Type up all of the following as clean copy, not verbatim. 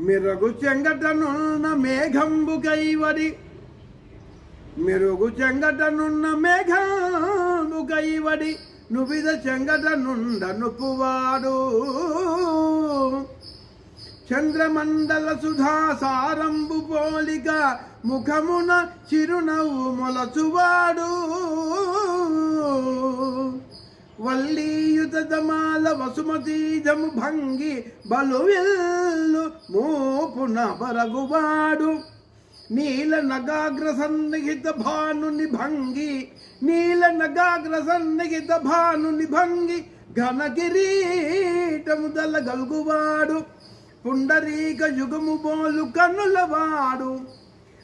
మెరుగు చెంగటనున్న మేఘంబు కైవడి మెరుగు చెంగటనున్న మేఘంబు కైవడి నువిద చెంగటనుండ నుపువాడు చంద్రమండల సుధాసారంబు పోలిక ముఖమున చిరునవ్వు మొలచువాడు వల్లీయుత దమాల వసుమతీజము భంగి బలువిల్లు మోపున బరగువాడు నీల నగాగ్ర సన్నిహిత భానుని భంగి నీల నగాగ్ర సన్నిహిత భానుని భంగి ఘన కిరీటము దలగలుగువాడు పుండరీక యుగము బోలు కన్నులవాడు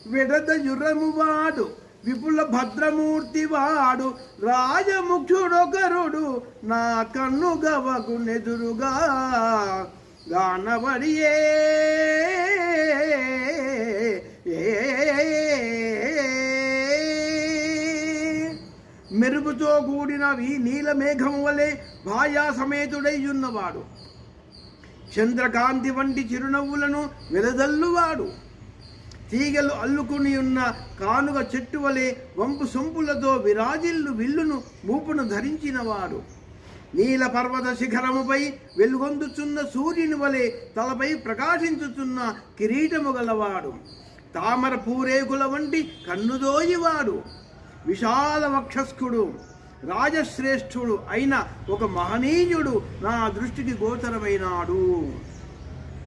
విడద యురము వాడు విపుల భద్రమూర్తి వాడు రాజముఖ్యుడొకరుడు నా కన్ను గవగునెదురుగా గానబడియే మెరుపుతో కూడినవి నీలమేఘం వలె భాయా సమేతుడై ఉన్నవాడు చంద్రకాంతి వంటి చిరునవ్వులను వెలదల్లువాడు తీగలు అల్లుకుని ఉన్న కానుగ చెట్టు వలె వంపు సొంపులతో విరాజిల్లు విల్లును మూపును ధరించినవాడు నీల పర్వత శిఖరముపై వెలుగొందుచున్న సూర్యుని వలె తలపై ప్రకాశించుచున్న కిరీటము గలవాడు తామర పూరేకుల వంటి కన్నుదోయివాడు విశాల వక్షస్కుడు రాజశ్రేష్ఠుడు అయిన ఒక మహనీయుడు నా దృష్టికి గోచరమైనాడు.